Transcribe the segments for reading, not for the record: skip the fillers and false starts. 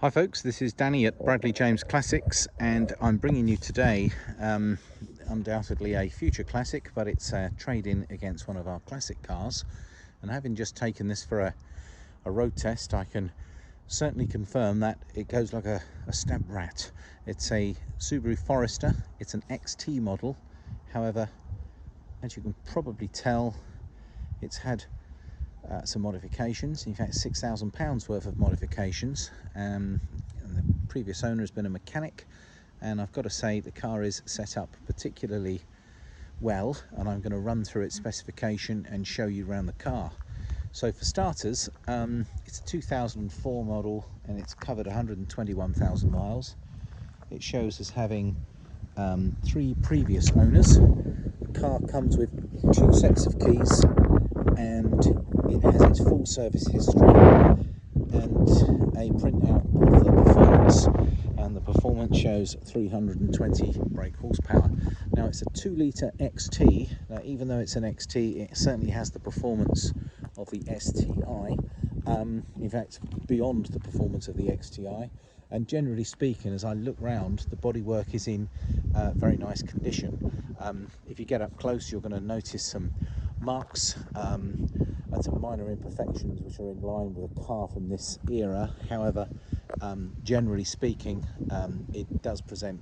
Hi folks, this is Danny at Bradley James Classics, and I'm bringing you today undoubtedly a future classic, but it's a trade-in against one of our classic cars. And having just taken this for a road test, I can certainly confirm that it goes like a stabbed rat. It's a Subaru Forester. It's an XT model. However, as you can probably tell, it's had some modifications, in fact £6,000 worth of modifications, and the previous owner has been a mechanic, and I've got to say the car is set up particularly well, and I'm going to run through its specification and show you around the car. So for starters, it's a 2004 model and it's covered 121,000 miles. It shows as having 3 previous owners. The car comes with 2 sets of keys, and it has its full service history and a printout of the performance, and the performance shows 320 brake horsepower. Now it's a 2-litre XT. Now even though it's an XT, it certainly has the performance of the STI, in fact beyond the performance of the XTI. And generally speaking, as I look round, the bodywork is in very nice condition. If you get up close, you're going to notice some marks and some minor imperfections which are in line with a car from this era. However, generally speaking, it does present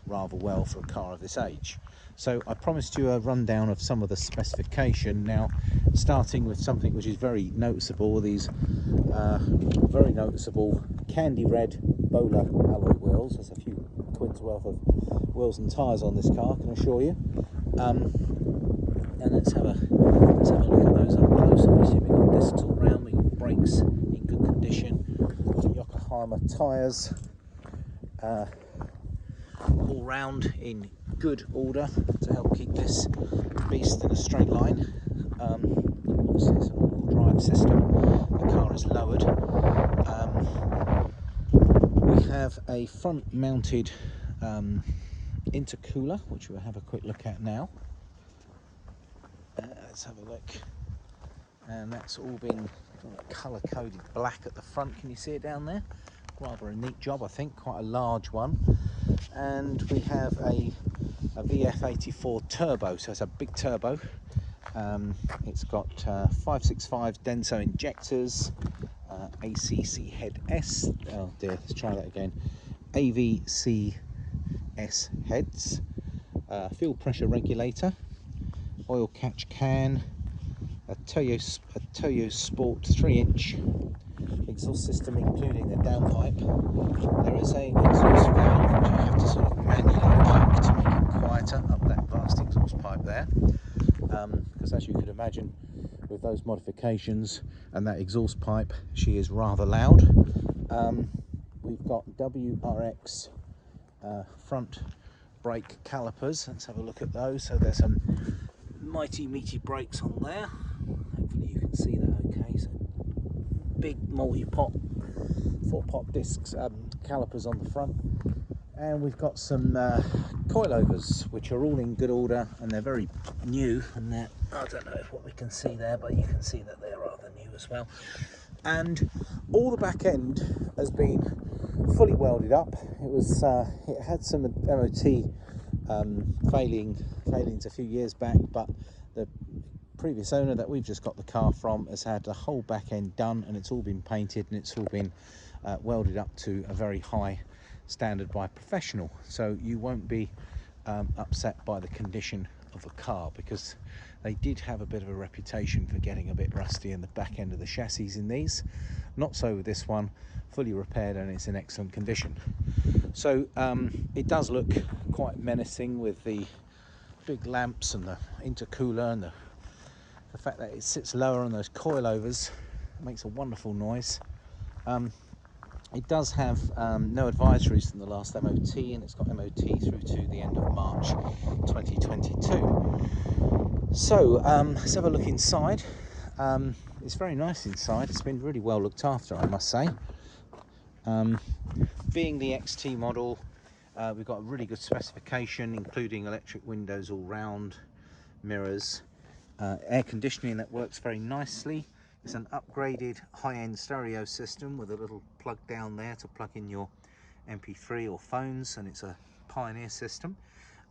rather well for a car of this age. So I promised you a rundown of some of the specification. Now, starting with something which is very noticeable, these very noticeable candy red Bowler alloy wheels. There's a few quid's worth of wheels and tyres on this car, I can assure you. And let's have a look at those up close. Obviously we've got discs all round, we've got brakes in good condition, Yokohama tyres all round in good order to help keep this beast in a straight line. Obviously it's an all-wheel drive system, the car is lowered. We have a front mounted intercooler, which we'll have a quick look at now. Let's have a look, and that's all been colour coded black at the front. Can you see it down there? Rather a neat job, I think, quite a large one. And we have a VF84 turbo, so it's a big turbo. It's got 565 Denso injectors, ACC head S, oh dear, let's try that again, AVCS heads, fuel pressure regulator, oil catch can, a Toyo Sport 3-inch exhaust system including a downpipe. There is a exhaust valve which you have to sort of manually poke to make it quieter up that vast exhaust pipe there, because as you could imagine with those modifications and that exhaust pipe, she is rather loud. We've got WRX front brake calipers. Let's have a look at those. So there's some mighty meaty brakes on there. Hopefully you can see that okay. So big multi-pot 4-pot discs, calipers on the front, and we've got some coilovers which are all in good order, and they're very new, and they're, I don't know what we can see there, but you can see that they're rather new as well. And all the back end has been fully welded up. It had some MOT failings a few years back, but the previous owner that we've just got the car from has had the whole back end done, and it's all been painted, and it's all been welded up to a very high standard by a professional. So you won't be upset by the condition of the car, because they did have a bit of a reputation for getting a bit rusty in the back end of the chassis in these. Not so with this one, fully repaired, and it's in excellent condition. So it does look quite menacing with the big lamps and the intercooler, and the fact that it sits lower on those coilovers. It makes a wonderful noise. It does have no advisories from the last MOT, and it's got MOT through to the end of March 2022. So let's have a look inside. It's very nice inside. It's been really well looked after, I must say. Being the XT model, we've got a really good specification, including electric windows all round, mirrors, air conditioning that works very nicely. It's an upgraded high-end stereo system with a little plug down there to plug in your MP3 or phones, and it's a Pioneer system.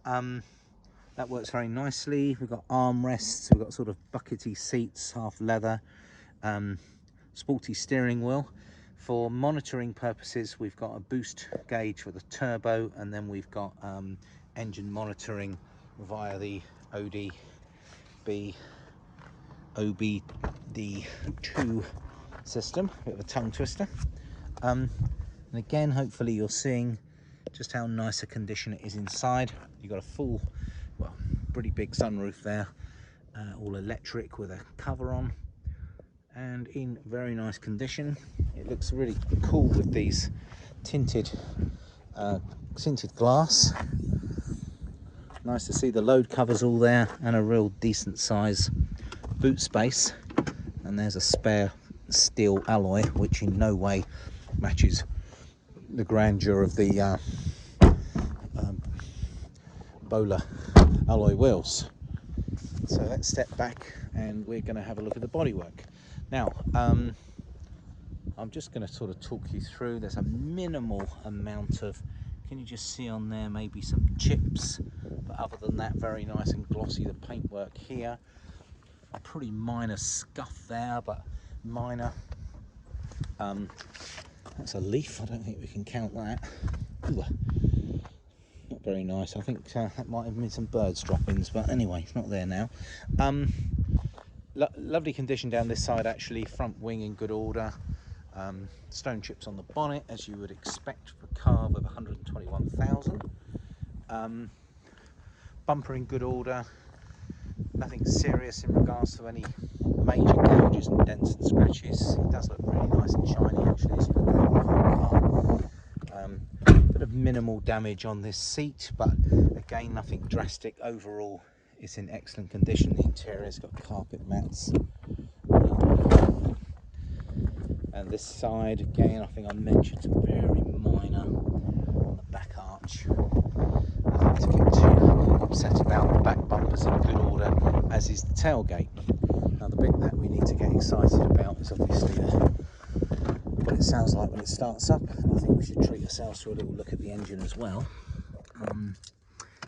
That works very nicely. We've got armrests, we've got sort of buckety seats, half leather, sporty steering wheel. For monitoring purposes, we've got a boost gauge with a turbo, and then we've got engine monitoring via the OBD2 system. Bit of a tongue twister. And again, hopefully you're seeing just how nice a condition it is inside. You've got a full, well, pretty big sunroof there, all electric with a cover on, and in very nice condition. It looks really cool with these tinted glass. Nice to see the load covers all there, and a real decent size boot space. And there's a spare steel alloy, which in no way matches the grandeur of the Bowler alloy wheels. So let's step back and we're going to have a look at the bodywork. Now, I'm just going to sort of talk you through. There's a minimal amount of, can you just see on there, maybe some chips, but other than that, very nice and glossy. The paintwork here, a pretty minor scuff there, but minor. That's a leaf. I don't think we can count that. Ooh, not very nice. I think that might have been some birds droppings, but anyway, it's not there now. Lovely condition down this side actually. Front wing in good order. Stone chips on the bonnet, as you would expect for a car with 121,000. Bumper in good order. Nothing serious in regards to any major gouges and dents and scratches. It does look really nice and shiny actually. It's looked over the whole car. Bit of minimal damage on this seat, but again, nothing drastic. Overall, it's in excellent condition. The interior's got carpet mats. And this side, again, I think I mentioned it's very minor on the back arch. Nothing to get too upset about. The back bumper's in good order, as is the tailgate. Now, the bit that we need to get excited about is obviously what it sounds like when it starts up. And I think we should treat ourselves to a little look at the engine as well.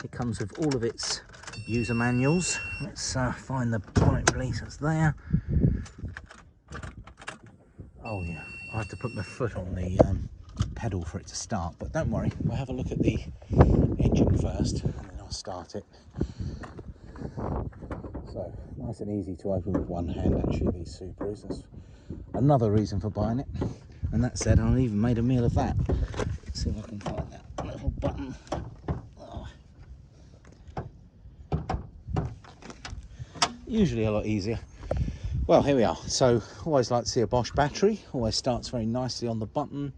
It comes with all of its user manuals. Let's find the bonnet release. That's there. Oh yeah, I have to put my foot on the pedal for it to start, but don't worry, we'll have a look at the engine first and then I'll start it. So, nice and easy to open with one hand actually, these Subarus. That's another reason for buying it. And that said, I even made a meal of that. Let's see if I can find that little button. Oh. Usually a lot easier. Well, here we are. So, always like to see a Bosch battery. Always starts very nicely on the button.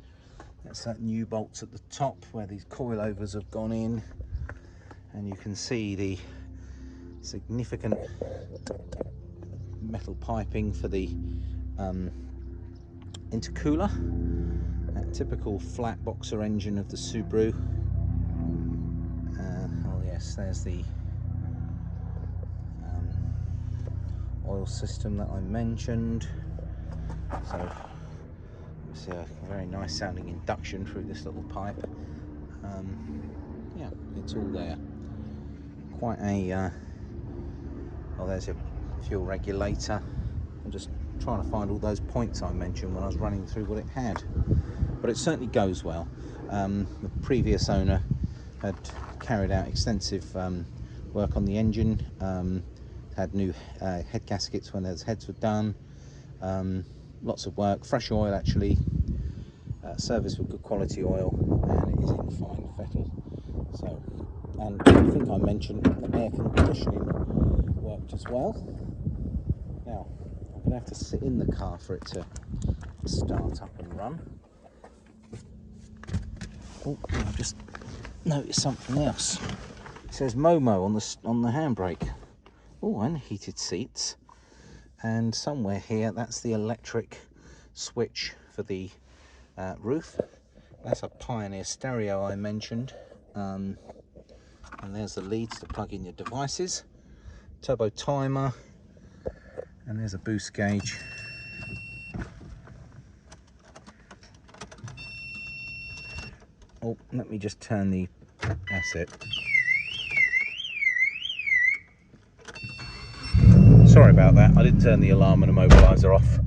That's that new bolts at the top where these coilovers have gone in. And you can see the significant metal piping for the intercooler. That typical flat boxer engine of the Subaru. Oh yes, there's the oil system that I mentioned. So you see a very nice sounding induction through this little pipe. Yeah, it's all there. Quite a oh, there's a fuel regulator. I'm just trying to find all those points I mentioned when I was running through what it had, but it certainly goes well. The previous owner had carried out extensive work on the engine. Had new head gaskets when those heads were done. Lots of work, fresh oil actually, service with good quality oil, and it is in fine fettle. So, and I think I mentioned the air conditioning worked as well. Now, I'm going to have to sit in the car for it to start up and run. Oh, I've just noticed something else. It says Momo on the handbrake. Oh, and heated seats. And somewhere here, that's the electric switch for the roof. That's a Pioneer stereo I mentioned. And there's the leads to plug in your devices. Turbo timer. And there's a boost gauge Oh, let me just turn the, that's it. Sorry about that, I did turn the alarm and immobiliser off.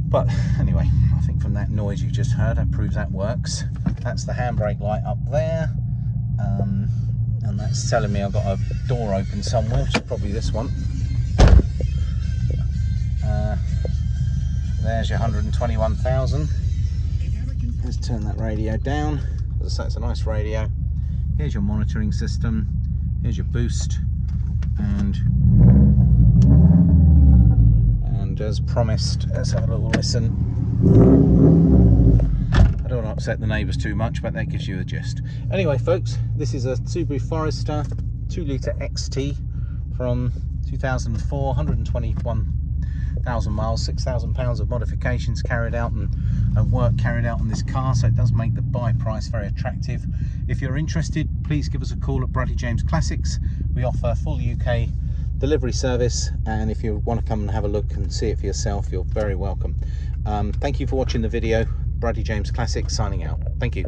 But anyway, I think from that noise you just heard, that proves that works. That's the handbrake light up there. And that's telling me I've got a door open somewhere, which is probably this one. There's your 121,000. Let's turn that radio down. As I say, it's a nice radio. Here's your monitoring system. Here's your boost. And as promised, let's have a little listen. I don't want to upset the neighbours too much, but that gives you the gist. Anyway, folks, this is a Subaru Forester 2-litre XT from 2004, 121,000 miles, 6,000 pounds of modifications carried out and work carried out on this car, so it does make the buy price very attractive. If you're interested, please give us a call at Bradley James Classics. We offer full UK delivery service, and if you want to come and have a look and see it for yourself, you're very welcome. Thank you for watching the video. Bradley James Classics signing out. Thank you.